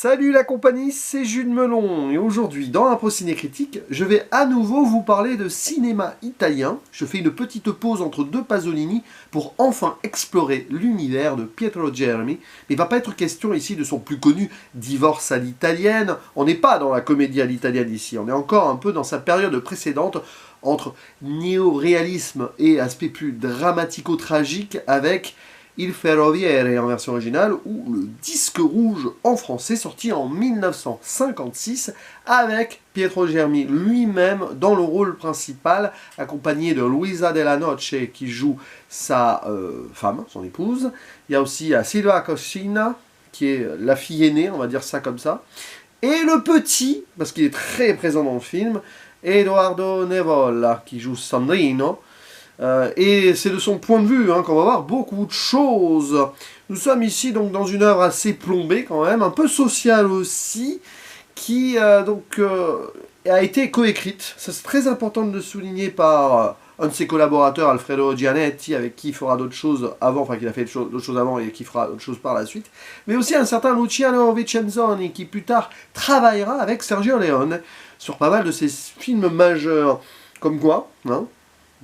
Salut la compagnie, c'est Jules Melon et aujourd'hui dans Impro Ciné Critique, je vais à nouveau vous parler de cinéma italien. Je fais une petite pause entre deux Pasolini pour enfin explorer l'univers de Pietro Germi. Mais il ne va pas être question ici de son plus connu Divorce à l'italienne. On n'est pas dans la comédie à l'italienne ici, on est encore un peu dans sa période précédente entre néo-réalisme et aspect plus dramatico-tragique avec Il Ferroviere en version originale, ou Le Disque Rouge en français, sorti en 1956, avec Pietro Germi lui-même dans le rôle principal, accompagné de Luisa Della Noce qui joue sa femme, son épouse. Il y a aussi Silvia Coscina, qui est la fille aînée, on va dire ça comme ça. Et le petit, parce qu'il est très présent dans le film, Edoardo Nevola, qui joue Sandrino. Et c'est de son point de vue qu'on va voir beaucoup de choses. Nous sommes ici donc dans une œuvre assez plombée quand même, un peu sociale aussi, qui a été coécrite. Ça, c'est très important de le souligner par un de ses collaborateurs, Alfredo Gianetti, avec qui il fera d'autres choses avant, enfin qu'il a fait d'autres choses avant et qui fera d'autres choses par la suite. Mais aussi un certain Luciano Vicenzoni, qui plus tard travaillera avec Sergio Leone sur pas mal de ses films majeurs. Comme quoi,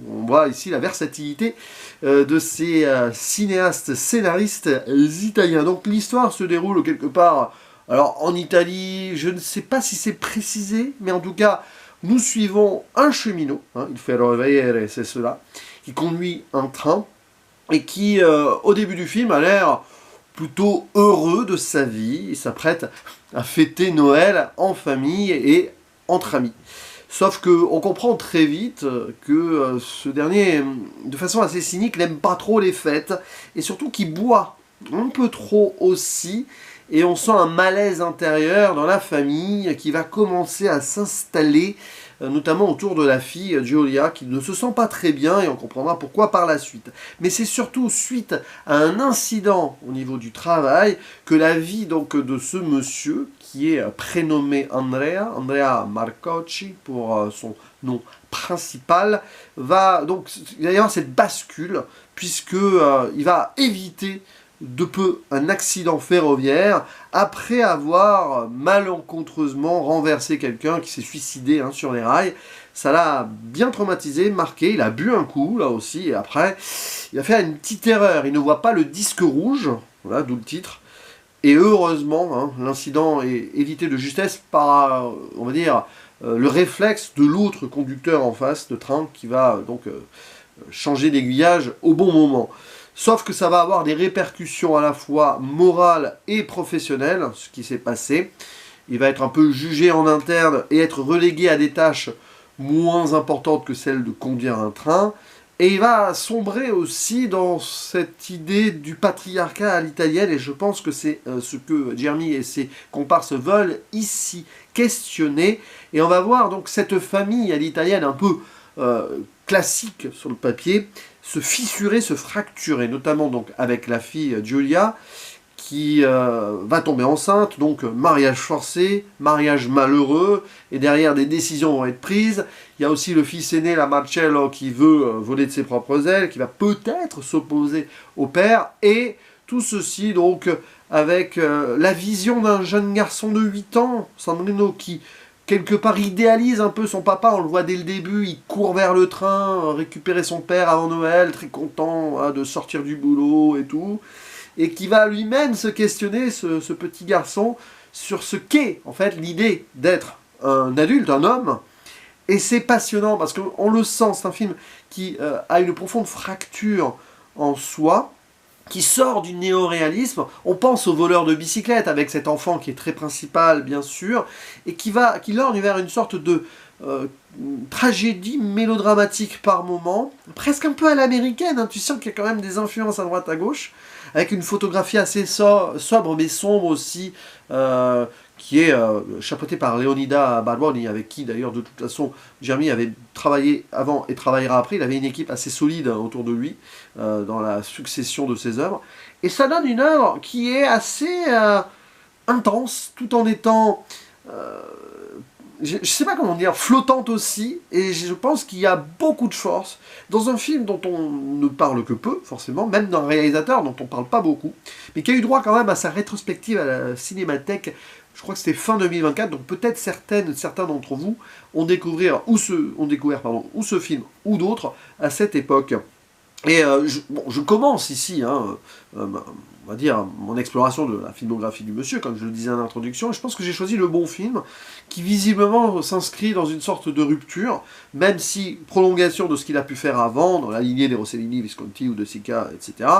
on voit ici la versatilité de ces cinéastes scénaristes italiens. Donc l'histoire se déroule quelque part, alors en Italie, je ne sais pas si c'est précisé, mais en tout cas, nous suivons un cheminot, il ferroviere, c'est cela, qui conduit un train et qui, au début du film, a l'air plutôt heureux de sa vie. Il s'apprête à fêter Noël en famille et entre amis. Sauf qu'on comprend très vite que ce dernier, de façon assez cynique, n'aime pas trop les fêtes, et surtout qu'il boit un peu trop aussi, et on sent un malaise intérieur dans la famille qui va commencer à s'installer, notamment autour de la fille Giulia, qui ne se sent pas très bien, et on comprendra pourquoi par la suite. Mais c'est surtout suite à un incident au niveau du travail que la vie donc de ce monsieur, qui est prénommé Andrea Marcocci pour son nom principal, va donc il va y avoir cette bascule, puisque il va éviter de peu un accident ferroviaire après avoir malencontreusement renversé quelqu'un qui s'est suicidé sur les rails. Ça l'a bien traumatisé, marqué, il a bu un coup là aussi, et après il va faire une petite erreur, il ne voit pas le disque rouge, voilà, d'où le titre. Et heureusement, l'incident est évité de justesse par, on va dire, le réflexe de l'autre conducteur en face de train qui va donc changer d'aiguillage au bon moment. Sauf que ça va avoir des répercussions à la fois morales et professionnelles, ce qui s'est passé. Il va être un peu jugé en interne et être relégué à des tâches moins importantes que celles de conduire un train. Et il va sombrer aussi dans cette idée du patriarcat à l'italienne, et je pense que c'est ce que Germi et ses comparses veulent ici questionner. Et on va voir donc cette famille à l'italienne un peu classique sur le papier se fissurer, se fracturer, notamment donc avec la fille Giulia, qui va tomber enceinte, donc mariage forcé, mariage malheureux, et derrière des décisions vont être prises. Il y a aussi le fils aîné, la Marcello, qui veut voler de ses propres ailes, qui va peut-être s'opposer au père, et tout ceci donc avec la vision d'un jeune garçon de 8 ans, Sandrino, qui quelque part idéalise un peu son papa, on le voit dès le début, il court vers le train, récupérer son père avant Noël, très content de sortir du boulot et tout, et qui va lui-même se questionner, ce petit garçon, sur ce qu'est en fait l'idée d'être un adulte, un homme. Et c'est passionnant parce qu'on le sent, c'est un film qui a une profonde fracture en soi, qui sort du néo-réalisme. On pense au voleur de bicyclette avec cet enfant qui est très principal bien sûr, et qui lorgne vers une sorte de tragédie mélodramatique par moment, presque un peu à l'américaine, tu sens qu'il y a quand même des influences à droite à gauche, avec une photographie assez sobre mais sombre aussi, qui est chapeautée par Leonida Barboni, avec qui d'ailleurs de toute façon Germi avait travaillé avant et travaillera après. Il avait une équipe assez solide autour de lui dans la succession de ses œuvres, et ça donne une œuvre qui est assez intense tout en étant je ne sais pas comment dire, flottante aussi, et je pense qu'il y a beaucoup de force dans un film dont on ne parle que peu, forcément, même d'un réalisateur dont on ne parle pas beaucoup, mais qui a eu droit quand même à sa rétrospective à la Cinémathèque je crois que c'était fin 2024, donc peut-être certains d'entre vous ont découvert ou ce film ou d'autres à cette époque. Et je commence ici, on va dire, mon exploration de la filmographie du monsieur, comme je le disais en introduction, et je pense que j'ai choisi le bon film, qui visiblement s'inscrit dans une sorte de rupture, même si prolongation de ce qu'il a pu faire avant, dans la lignée des Rossellini, Visconti ou de Sica, etc.,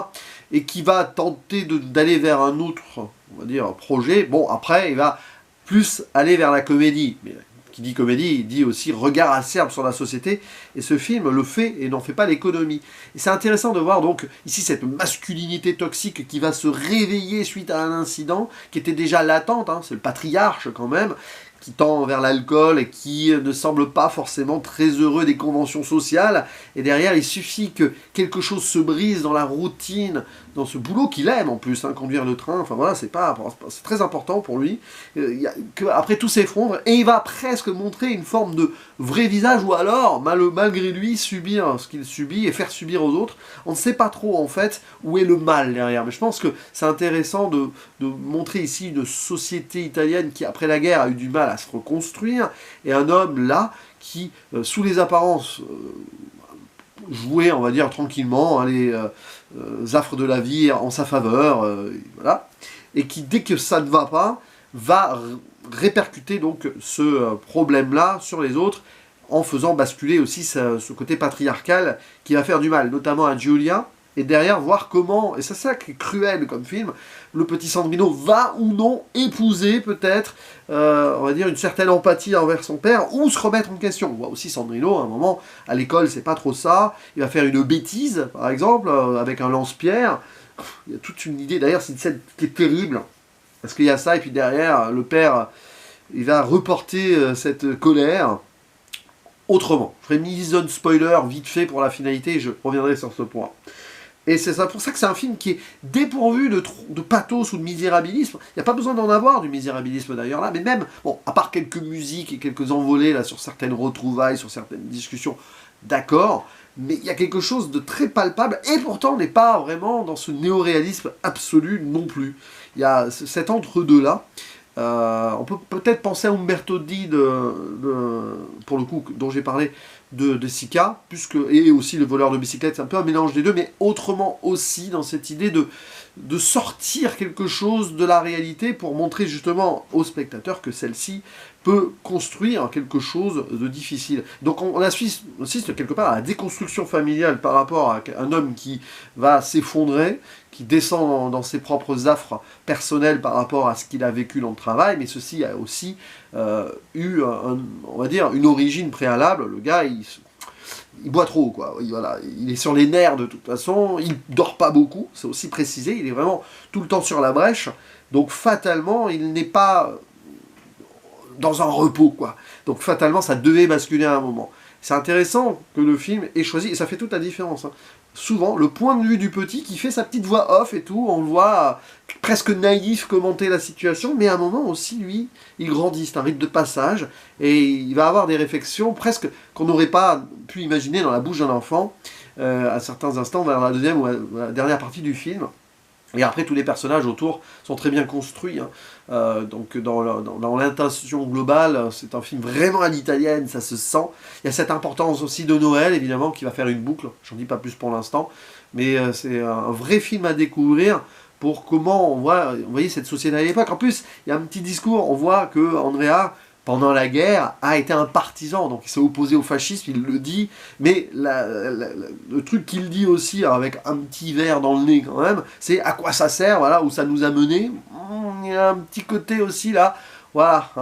et qui va tenter d'aller vers un autre, on va dire, projet. Bon, après, il va plus aller vers la comédie, mais qui dit comédie, il dit aussi regard acerbe sur la société, et ce film le fait et n'en fait pas l'économie. Et c'est intéressant de voir donc ici cette masculinité toxique qui va se réveiller suite à un incident qui était déjà latente, c'est le patriarche quand même, qui tend vers l'alcool et qui ne semble pas forcément très heureux des conventions sociales, et derrière il suffit que quelque chose se brise dans la routine, dans ce boulot qu'il aime en plus, conduire le train, enfin voilà, c'est très important pour lui, après tout s'effondre, et il va presque montrer une forme de vrai visage, ou alors, malgré lui, subir ce qu'il subit et faire subir aux autres. On ne sait pas trop en fait où est le mal derrière, mais je pense que c'est intéressant de montrer ici une société italienne qui après la guerre a eu du mal à se reconstruire, et un homme là qui, sous les apparences, jouait, on va dire, tranquillement les affres de la vie en sa faveur, voilà, et qui, dès que ça ne va pas, va répercuter donc ce problème-là sur les autres, en faisant basculer aussi ce côté patriarcal qui va faire du mal, notamment à Giulia, et derrière voir comment, et c'est ça qui est cruel comme film, le petit Sandrino va ou non épouser peut-être, on va dire, une certaine empathie envers son père, ou se remettre en question. On voit aussi Sandrino, à un moment, à l'école, c'est pas trop ça, il va faire une bêtise, par exemple, avec un lance-pierre. Il y a toute une idée, d'ailleurs c'est une scène qui est terrible, parce qu'il y a ça, et puis derrière, le père, il va reporter cette colère autrement. Je ferai une mini-zone spoiler vite fait pour la finalité, et je reviendrai sur ce point. Et c'est pour ça que c'est un film qui est dépourvu de pathos ou de misérabilisme. Il n'y a pas besoin d'en avoir du misérabilisme d'ailleurs là, mais même, bon, à part quelques musiques et quelques envolées là sur certaines retrouvailles, sur certaines discussions, d'accord, mais il y a quelque chose de très palpable, et pourtant on n'est pas vraiment dans ce néo-réalisme absolu non plus. Il y a cet entre-deux là. On peut peut-être penser à Umberto D, pour le coup, dont j'ai parlé, de Sica, et aussi Le voleur de bicyclette, c'est un peu un mélange des deux, mais autrement aussi dans cette idée de sortir quelque chose de la réalité pour montrer justement au spectateur que celle-ci peut construire quelque chose de difficile. Donc on assiste quelque part à la déconstruction familiale par rapport à un homme qui va s'effondrer, qui descend dans ses propres affres personnelles par rapport à ce qu'il a vécu dans le travail, mais ceci a aussi eu, on va dire, une origine préalable. Le gars, il boit trop, quoi. Voilà, il est sur les nerfs de toute façon, il dort pas beaucoup, c'est aussi précisé, il est vraiment tout le temps sur la brèche, donc fatalement, il n'est pas dans un repos, quoi. Donc fatalement, ça devait basculer à un moment. C'est intéressant que le film ait choisi, et ça fait toute la différence, souvent, le point de vue du petit qui fait sa petite voix off et tout, on le voit presque naïf commenter la situation, mais à un moment aussi, lui, il grandit, c'est un rite de passage, et il va avoir des réflexions presque qu'on n'aurait pas pu imaginer dans la bouche d'un enfant, à certains instants, vers la deuxième ou la dernière partie du film. Et après, tous les personnages autour sont très bien construits. Donc dans l'intention globale, c'est un film vraiment à l'italienne, ça se sent. Il y a cette importance aussi de Noël, évidemment, qui va faire une boucle. J'en dis pas plus pour l'instant. Mais c'est un vrai film à découvrir pour comment on voit, vous voyez, cette société à l'époque. En plus, il y a un petit discours, on voit que Andrea, pendant la guerre, a été un partisan, donc il s'est opposé au fascisme, il le dit, mais le truc qu'il dit aussi, avec un petit verre dans le nez quand même, c'est à quoi ça sert, voilà, où ça nous a mené. Il y a un petit côté aussi là, voilà,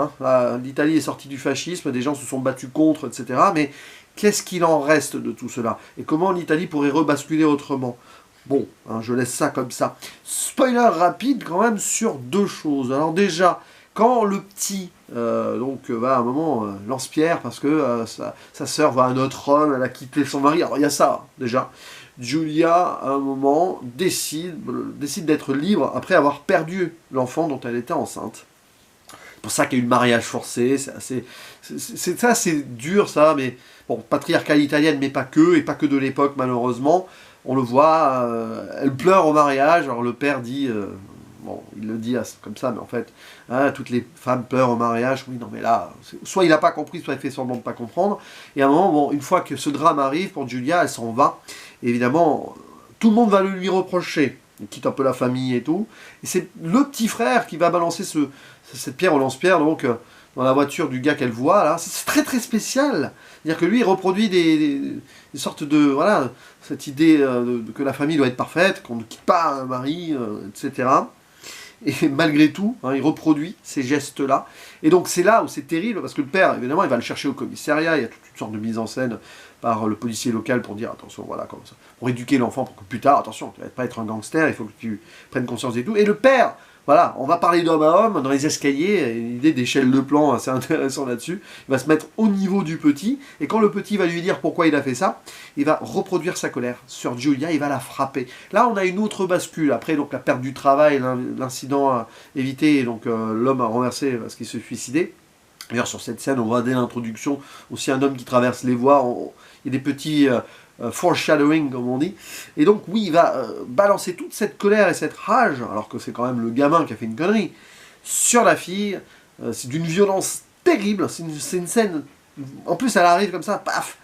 l'Italie est sortie du fascisme, des gens se sont battus contre, etc., mais qu'est-ce qu'il en reste de tout cela? Et comment l'Italie pourrait rebasculer autrement? Bon, je laisse ça comme ça. Spoiler rapide quand même sur deux choses. Alors déjà, quand le petit va à un moment lance-pierre parce que sa sœur va à un autre homme, elle a quitté son mari, alors il y a ça déjà. Giulia, à un moment, décide d'être libre après avoir perdu l'enfant dont elle était enceinte. C'est pour ça qu'il y a eu le mariage forcé, c'est assez dur ça, mais bon, patriarcale italienne, mais pas que, et pas que de l'époque malheureusement. On le voit, elle pleure au mariage, alors le père dit... Bon, il le dit comme ça, mais en fait, hein, toutes les femmes pleurent au mariage. Oui, non, mais là, soit il n'a pas compris, soit il fait semblant de ne pas comprendre. Et à un moment, bon, une fois que ce drame arrive, pour Julia, elle s'en va. Et évidemment, tout le monde va le lui reprocher. Il quitte un peu la famille et tout. Et c'est le petit frère qui va balancer cette pierre au lance-pierre, donc, dans la voiture du gars qu'elle voit, là. C'est très très spécial. C'est-à-dire que lui, il reproduit des sortes de... Voilà, cette idée que la famille doit être parfaite, qu'on ne quitte pas un mari, etc. Et malgré tout, hein, il reproduit ces gestes-là. Et donc c'est là où c'est terrible, parce que le père, évidemment, il va le chercher au commissariat, il y a toute une sorte de mise en scène par le policier local pour dire, attention, voilà, comme ça, pour éduquer l'enfant, pour que plus tard, attention, tu ne vas pas être un gangster, il faut que tu prennes conscience et tout. Et le père, voilà, on va parler d'homme à homme dans les escaliers, une idée d'échelle de plan assez intéressant là-dessus. Il va se mettre au niveau du petit, et quand le petit va lui dire pourquoi il a fait ça, il va reproduire sa colère sur Julia, il va la frapper. Là, on a une autre bascule. Après, donc la perte du travail, l'incident évité, et donc l'homme a renversé parce qu'il se suicidait. D'ailleurs, sur cette scène, on voit dès l'introduction aussi un homme qui traverse les voies. Il y a des petits foreshadowing, comme on dit. Et donc, oui, il va balancer toute cette colère et cette rage, alors que c'est quand même le gamin qui a fait une connerie, sur la fille. C'est d'une violence terrible. C'est une scène... En plus, elle arrive comme ça, paf.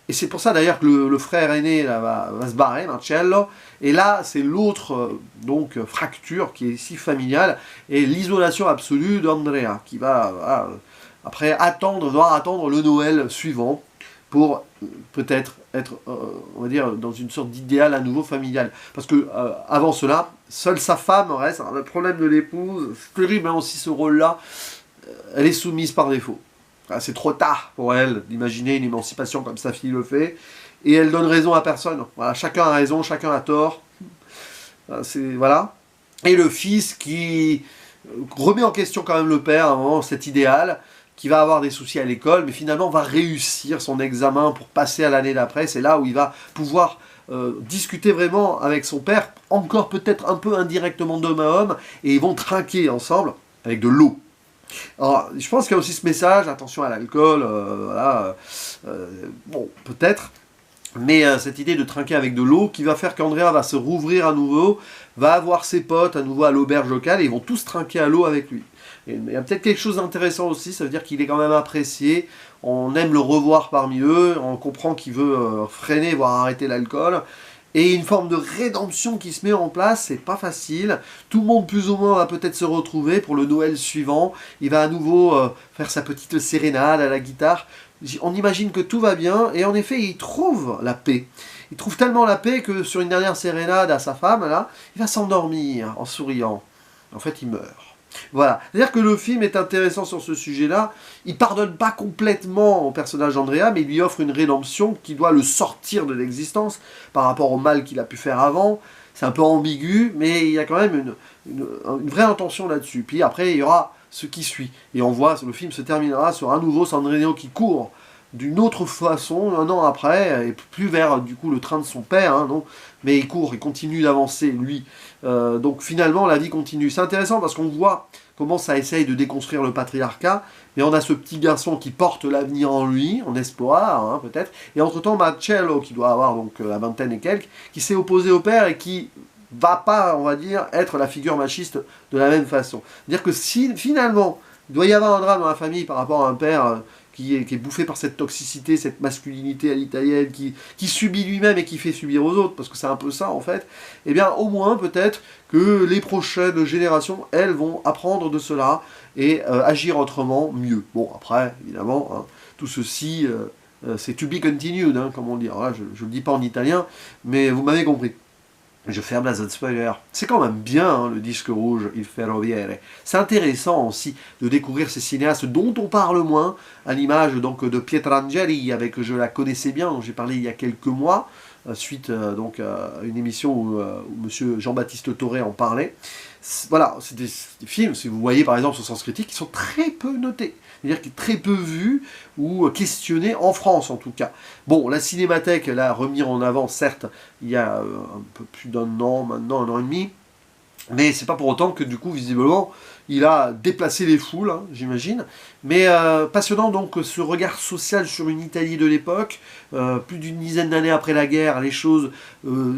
Et c'est pour ça d'ailleurs que le frère aîné là, va se barrer, Marcello. Et là, c'est l'autre donc fracture qui est ici familiale et l'isolation absolue d'Andrea qui va après devoir attendre le Noël suivant pour peut-être être, on va dire, dans une sorte d'idéal à nouveau familial. Parce que avant cela, seule sa femme reste. Alors, le problème de l'épouse, c'est terrible hein, aussi ce rôle-là. Elle est soumise par défaut. C'est trop tard pour elle d'imaginer une émancipation comme sa fille le fait. Et elle donne raison à personne. Voilà, chacun a raison, chacun a tort. Voilà. Et le fils qui remet en question quand même le père, à un moment, cet idéal, qui va avoir des soucis à l'école, mais finalement va réussir son examen pour passer à l'année d'après. C'est là où il va pouvoir discuter vraiment avec son père, encore peut-être un peu indirectement d'homme à homme, et ils vont trinquer ensemble avec de l'eau. Alors, je pense qu'il y a aussi ce message, attention à l'alcool, voilà, bon, peut-être, mais cette idée de trinquer avec de l'eau qui va faire qu'Andrea va se rouvrir à nouveau, va avoir ses potes à nouveau à l'auberge locale, et ils vont tous trinquer à l'eau avec lui. Et il y a peut-être quelque chose d'intéressant aussi, ça veut dire qu'il est quand même apprécié, on aime le revoir parmi eux, on comprend qu'il veut freiner, voire arrêter l'alcool, et une forme de rédemption qui se met en place, c'est pas facile. Tout le monde plus ou moins va peut-être se retrouver pour le Noël suivant. Il va à nouveau faire sa petite sérénade à la guitare. On imagine que tout va bien, et en effet, il trouve la paix. Il trouve tellement la paix que sur une dernière sérénade à sa femme, là, il va s'endormir en souriant. En fait, il meurt. Voilà, c'est-à-dire que le film est intéressant sur ce sujet-là. Il pardonne pas complètement au personnage d'Andrea, mais il lui offre une rédemption qui doit le sortir de l'existence par rapport au mal qu'il a pu faire avant. C'est un peu ambigu, mais il y a quand même une vraie intention là-dessus. Puis après, il y aura ce qui suit. Et on voit, le film se terminera sur un nouveau Sandrino qui court d'une autre façon, un an après, et plus vers du coup le train de son père, hein, non, mais il court, il continue d'avancer, lui. Donc finalement, la vie continue. C'est intéressant parce qu'on voit comment ça essaye de déconstruire le patriarcat, mais on a ce petit garçon qui porte l'avenir en lui, en espoir, hein, peut-être, et entre-temps, Marcello, qui doit avoir donc la vingtaine et quelques, qui s'est opposé au père et qui va pas, on va dire, être la figure machiste de la même façon. C'est-à-dire que si, finalement, il doit y avoir un drame dans la famille par rapport à un père qui est bouffé par cette toxicité, cette masculinité à l'italienne, qui subit lui-même et qui fait subir aux autres, parce que c'est un peu ça en fait, eh bien au moins peut-être que les prochaines générations, elles, vont apprendre de cela et agir autrement, mieux. Bon, après, évidemment, hein, tout ceci, c'est to be continued, hein, comme on dit. Alors là, je ne le dis pas en italien, mais vous m'avez compris. Je ferme la zone spoiler. C'est quand même bien, hein, le disque rouge, Il Ferroviere. C'est intéressant aussi de découvrir ces cinéastes dont on parle moins, à l'image donc de Pietrangeli, avec Je la connaissais bien, dont j'ai parlé il y a quelques mois, suite donc à une émission où monsieur Jean-Baptiste Toré en parlait. Voilà, c'est des films, si vous voyez par exemple sur Sens Critique, qui sont très peu notés. C'est-à-dire qu'il est très peu vu ou questionné en France en tout cas. Bon, la Cinémathèque l'a remis en avant, certes, il y a un peu plus d'un an maintenant, un an et demi. Mais c'est pas pour autant que du coup, visiblement, il a déplacé les foules, hein, j'imagine. Mais passionnant donc ce regard social sur une Italie de l'époque. Plus d'une dizaine d'années après la guerre, les choses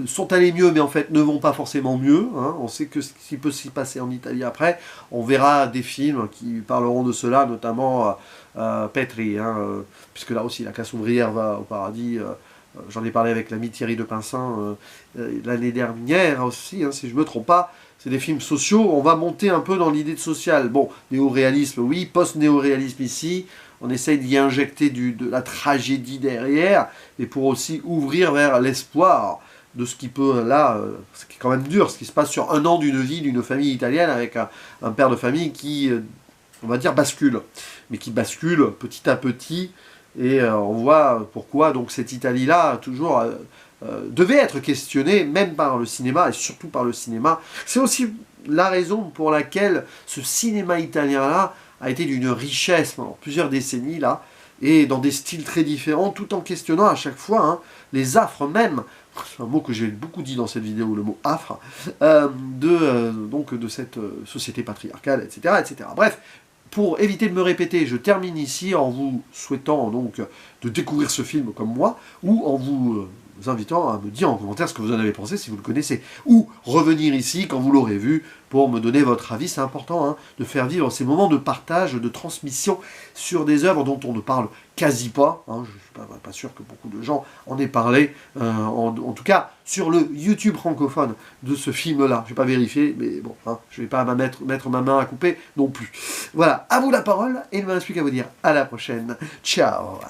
sont allées mieux, mais en fait ne vont pas forcément mieux. Hein. On sait que ce qui peut s'y passer en Italie après. On verra des films qui parleront de cela, notamment Petri, hein, puisque là aussi la classe ouvrière va au paradis. J'en ai parlé avec l'ami Thierry de Pincin l'année dernière aussi, hein, si je ne me trompe pas. C'est des films sociaux, on va monter un peu dans l'idée de social. Bon, néo-réalisme, oui, post-néo-réalisme ici, on essaye d'y injecter de la tragédie derrière, et pour aussi ouvrir vers l'espoir de ce qui peut, là, ce qui est quand même dur, ce qui se passe sur un an d'une vie d'une famille italienne avec un père de famille qui, on va dire, bascule. Mais qui bascule petit à petit, et on voit pourquoi donc cette Italie-là, toujours... devait être questionné, même par le cinéma, et surtout par le cinéma. C'est aussi la raison pour laquelle ce cinéma italien-là a été d'une richesse pendant plusieurs décennies, là, et dans des styles très différents, tout en questionnant à chaque fois hein, les affres même, c'est un mot que j'ai beaucoup dit dans cette vidéo, le mot affre, donc de cette société patriarcale, etc., etc. Bref, pour éviter de me répéter, je termine ici en vous souhaitant donc de découvrir ce film comme moi, ou en vous invitant à me dire en commentaire ce que vous en avez pensé si vous le connaissez, ou revenir ici quand vous l'aurez vu pour me donner votre avis. C'est important hein, de faire vivre ces moments de partage, de transmission sur des œuvres dont on ne parle quasi pas. Hein, je ne suis pas sûr que beaucoup de gens en aient parlé, en tout cas sur le YouTube francophone de ce film-là. Je ne vais pas vérifier, mais bon, hein, je ne vais pas mettre ma main à couper non plus. Voilà, à vous la parole, et il ne me reste plus qu'à vous dire à la prochaine. Ciao.